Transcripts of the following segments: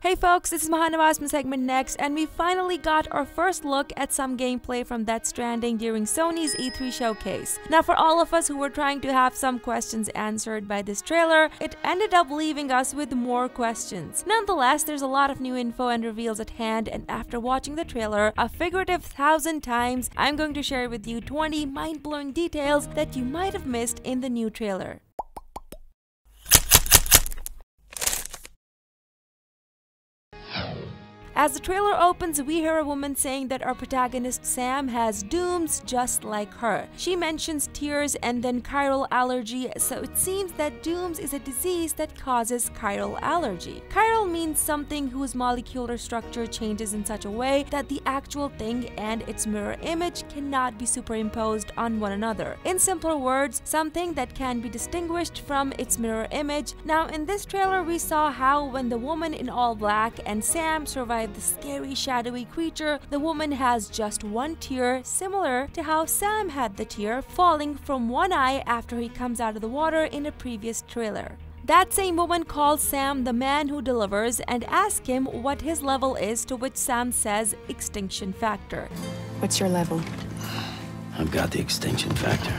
Hey folks, this is Mahanavas from SegmentNext, and we finally got our first look at some gameplay from Death Stranding during Sony's E3 showcase. Now for all of us who were trying to have some questions answered by this trailer, it ended up leaving us with more questions. Nonetheless, there's a lot of new info and reveals at hand, and after watching the trailer a figurative 1,000 times, I'm going to share with you 20 mind-blowing details that you might have missed in the new trailer. As the trailer opens, we hear a woman saying that our protagonist Sam has dooms just like her. She mentions tears and then chiral allergy, so it seems that dooms is a disease that causes chiral allergy. Chiral means something whose molecular structure changes in such a way that the actual thing and its mirror image cannot be superimposed on one another. In simpler words, something that can be distinguished from its mirror image. Now in this trailer we saw how when the woman in all black and Sam survived the scary shadowy creature, the woman has just one tear, similar to how Sam had the tear falling from one eye after he comes out of the water in a previous trailer. That same woman calls Sam the man who delivers and asks him what his level is, to which Sam says extinction factor. What's your level? I've got the extinction factor,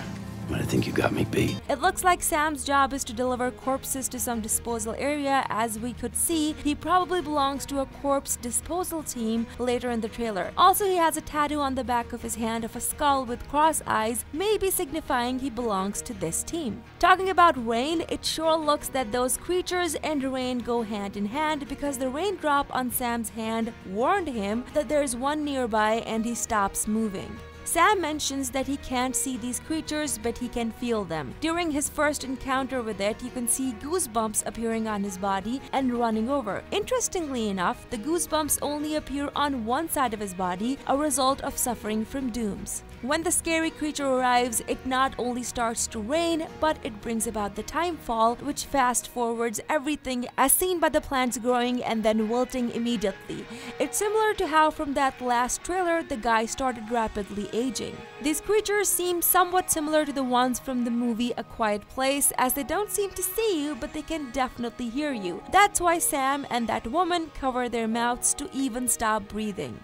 but I think you got me beat. It looks like Sam's job is to deliver corpses to some disposal area. As we could see, he probably belongs to a corpse disposal team later in the trailer. Also, he has a tattoo on the back of his hand of a skull with cross eyes, maybe signifying he belongs to this team. Talking about rain, it sure looks that those creatures and rain go hand in hand, because the raindrop on Sam's hand warned him that there's one nearby and he stops moving. Sam mentions that he can't see these creatures, but he can feel them. During his first encounter with it, you can see goosebumps appearing on his body and running over. Interestingly enough, the goosebumps only appear on one side of his body, a result of suffering from dooms. When the scary creature arrives, it not only starts to rain, but it brings about the time fall, which fast forwards everything as seen by the plants growing and then wilting immediately. It's similar to how from that last trailer the guy started rapidly aging. These creatures seem somewhat similar to the ones from the movie A Quiet Place, as they don't seem to see you, but they can definitely hear you. That's why Sam and that woman cover their mouths to even stop breathing.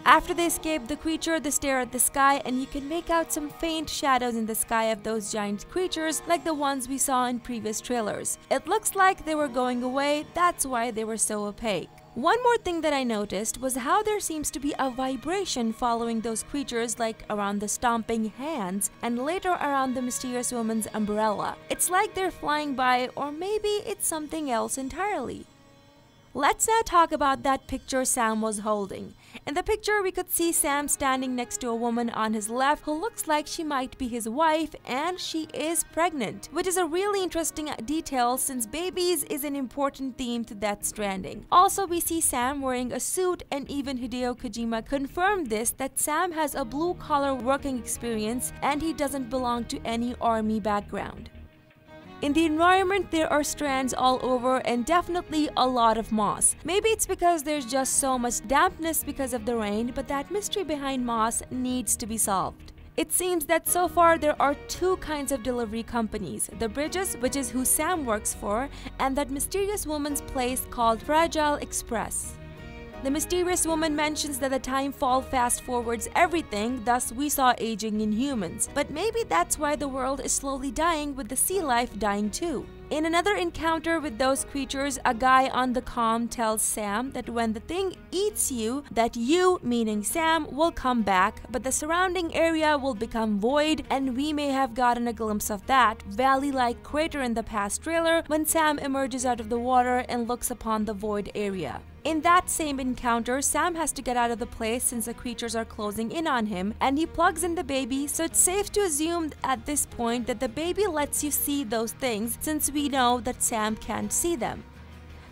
After they escape the creature, they stare at the sky, and you can make out some faint shadows in the sky of those giant creatures like the ones we saw in previous trailers. It looks like they were going away, that's why they were so opaque. One more thing that I noticed was how there seems to be a vibration following those creatures, like around the stomping hands and later around the mysterious woman's umbrella. It's like they're flying by, or maybe it's something else entirely. Let's now talk about that picture Sam was holding. In the picture, we could see Sam standing next to a woman on his left who looks like she might be his wife, and she is pregnant, which is a really interesting detail since babies is an important theme to Death Stranding. Also, we see Sam wearing a suit, and even Hideo Kojima confirmed this, that Sam has a blue-collar working experience and he doesn't belong to any army background. In the environment, there are strands all over and definitely a lot of moss. Maybe it's because there's just so much dampness because of the rain, but that mystery behind moss needs to be solved. It seems that so far there are two kinds of delivery companies: the Bridges, which is who Sam works for, and that mysterious woman's place called Fragile Express. The mysterious woman mentions that the time fall fast forwards everything, thus we saw aging in humans. But maybe that's why the world is slowly dying, with the sea life dying too. In another encounter with those creatures, a guy on the comm tells Sam that when the thing eats you, that you, meaning Sam, will come back, but the surrounding area will become void, and we may have gotten a glimpse of that valley-like crater in the past trailer when Sam emerges out of the water and looks upon the void area. In that same encounter, Sam has to get out of the place since the creatures are closing in on him, and he plugs in the baby, so it's safe to assume at this point that the baby lets you see those things, since we know that Sam can't see them.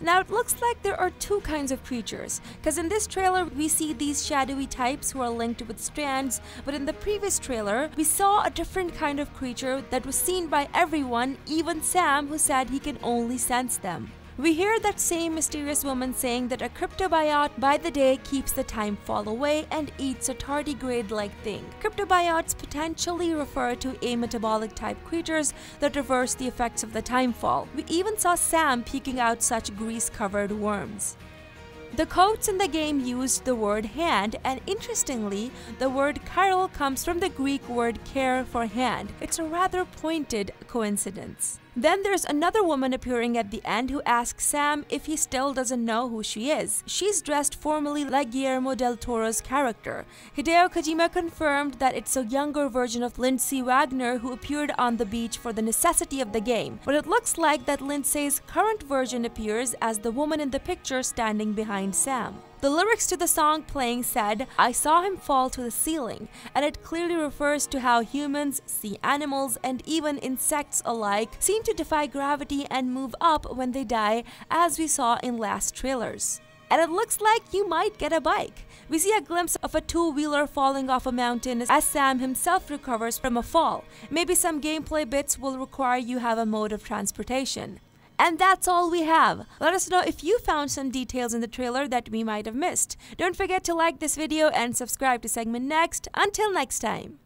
Now it looks like there are two kinds of creatures, because in this trailer we see these shadowy types who are linked with strands, but in the previous trailer we saw a different kind of creature that was seen by everyone, even Sam, who said he can only sense them. We hear that same mysterious woman saying that a cryptobiote by the day keeps the time fall away and eats a tardigrade-like thing. Cryptobiotes potentially refer to ametabolic type creatures that reverse the effects of the time fall. We even saw Sam peeking out such grease-covered worms. The quotes in the game used the word hand, and interestingly, the word chiral comes from the Greek word care for hand. It's a rather pointed coincidence. Then there's another woman appearing at the end who asks Sam if he still doesn't know who she is. She's dressed formally like Guillermo del Toro's character. Hideo Kojima confirmed that it's a younger version of Lindsay Wagner who appeared on the beach for the necessity of the game, but it looks like that Lindsay's current version appears as the woman in the picture standing behind Sam. The lyrics to the song playing said, "I saw him fall to the ceiling," and it clearly refers to how humans, sea animals, and even insects alike seem to defy gravity and move up when they die, as we saw in last trailers. And it looks like you might get a bike. We see a glimpse of a two-wheeler falling off a mountain as Sam himself recovers from a fall. Maybe some gameplay bits will require you have a mode of transportation. And that's all we have. Let us know if you found some details in the trailer that we might have missed. Don't forget to like this video and subscribe to Segment Next. Until next time.